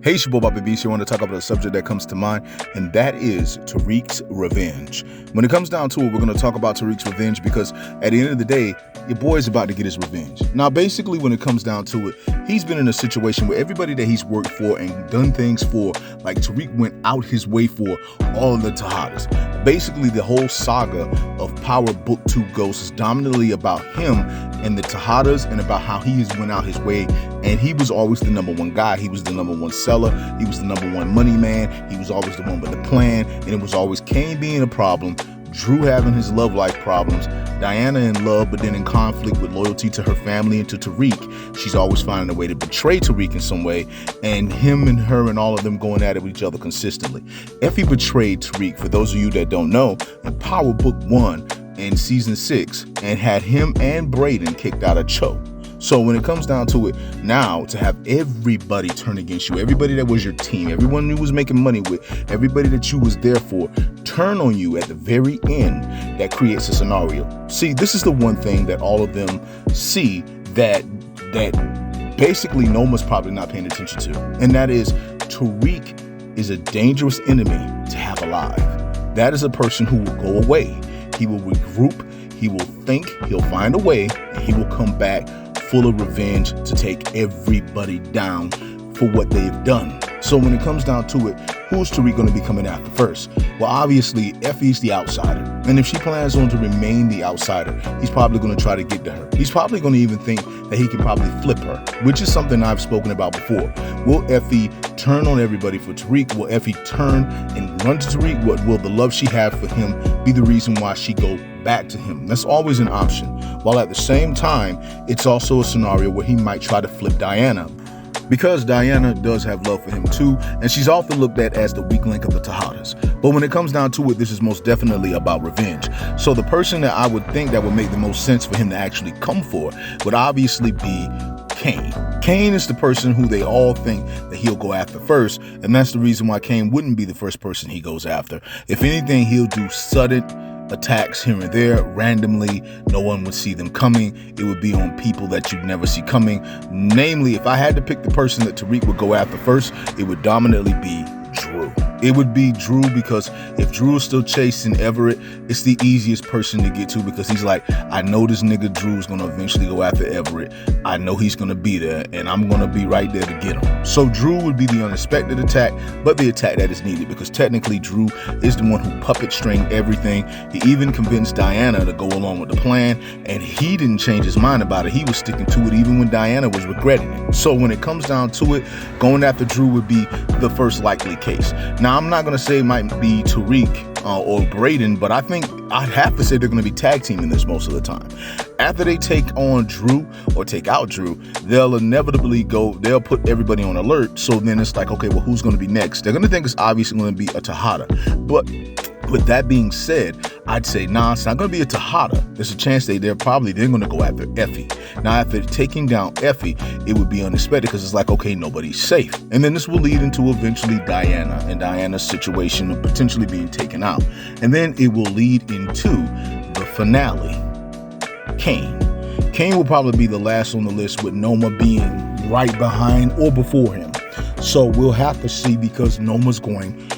Hey, it's your boy Bobby Beast. I want to talk about a subject that comes to mind, and that is Tariq's revenge. When it comes down to it, we're going to talk about Tariq's revenge because at the end of the day, your boy is about to get his revenge. Now, basically, when it comes down to it, he's been in a situation where everybody that he's worked for and done things for, like Tariq went out his way for all of the Tejadas. Basically, the whole saga of Power Book 2 Ghosts is dominantly about him and the Tejadas and about how he has went out his way, and he was always the number one guy. He was the number one seller. He was the number one money man. He was always the one with the plan, and it was always Kane being a problem, Drew having his love life problems, Diana in love but then in conflict with loyalty to her family and to Tariq. She's always finding a way to betray Tariq in some way, and him and her and all of them going at it with each other consistently. Effie betrayed Tariq, for those of you that don't know, in Power Book 1 in Season 6, and had him and Braden kicked out of Cho. So when it comes down to it, now to have everybody turn against you, everybody that was your team, everyone you was making money with, everybody that you was there for, turn on you at the very end, that creates a scenario. See, this is the one thing that all of them see that basically Noma's probably not paying attention to, and that is Tariq is a dangerous enemy to have alive. That is a person who will go away. He will regroup, he will think, he'll find a way, and he will come back full of revenge to take everybody down for what they've done. So when it comes down to it, who's Tariq going to be coming after first? Well, obviously, Effie's the outsider. And if she plans on to remain the outsider, he's probably going to try to get to her. He's probably going to even think that he can probably flip her, which is something I've spoken about before. Will Effie turn on everybody for Tariq? Will Effie turn and run to Tariq? What will the love she had for him be the reason why she go back to him? That's always an option. While at the same time, it's also a scenario where he might try to flip Diana, because Diana does have love for him too, and she's often looked at as the weak link of the Tejadas. But when it comes down to it, this is most definitely about revenge. So the person that I would think that would make the most sense for him to actually come for would obviously be Kane. Kane is the person who they all think that he'll go after first, and that's the reason why Kane wouldn't be the first person he goes after. If anything, he'll do sudden attacks here and there randomly. No one would see them coming. It would be on people that you'd never see coming. Namely, if I had to pick the person that Tariq would go after first, it would dominantly be Drew. It would be Drew, because if Drew is still chasing Everett, it's the easiest person to get to, because he's like, I know this nigga Drew's gonna eventually go after Everett. I know he's gonna be there, and I'm gonna be right there to get him. So Drew would be the unexpected attack, but the attack that is needed, because technically Drew is the one who puppet stringed everything. He even convinced Diana to go along with the plan, and he didn't change his mind about it. He was sticking to it even when Diana was regretting it. So when it comes down to it, going after Drew would be the first likely case. Now, I'm not going to say it might be Tariq or Braden, but I think I'd have to say they're going to be tag teaming this most of the time. After they take on Drew or take out Drew, they'll inevitably they'll put everybody on alert. So then it's like, okay, well, who's going to be next? They're going to think it's obviously going to be a Tejada. But with that being said, I'd say, nah, it's not going to be a Tejada. There's a chance they're going to go after Effie. Now, after taking down Effie, it would be unexpected, because it's like, okay, nobody's safe. And then this will lead into eventually Diana and Diana's situation of potentially being taken out. And then it will lead into the finale. Kane. Kane will probably be the last on the list, with Noma being right behind or before him. So we'll have to see, because Noma's going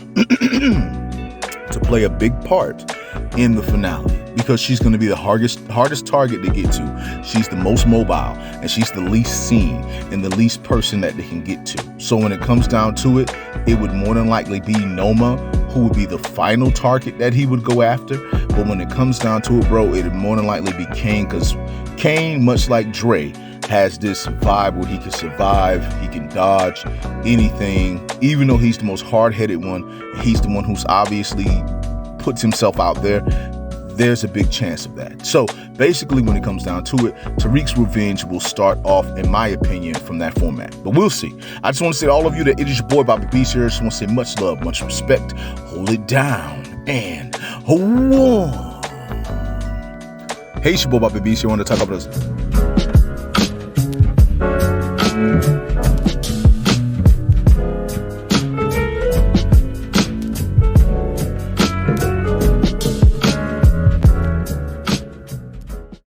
to play a big part in the finale, because she's going to be the hardest target to get to. She's the most mobile, and she's the least seen and the least person that they can get to. So when it comes down to it, it would more than likely be Noma who would be the final target that he would go after. But when it comes down to it, bro, it would more than likely be Kane, because Kane, much like Dre, has this vibe where he can survive, he can dodge anything. Even though he's the most hard-headed one, he's the one who's obviously puts himself out there, there's a big chance of that. So basically, when it comes down to it, Tariq's revenge will start off, in my opinion, from that format. But we'll see. I just want to say to all of you that it is your boy Bobby Beast here. I just want to say much love, much respect. Hold it down and one. Hey, it's your boy Bobby Beast here. I want to talk about this.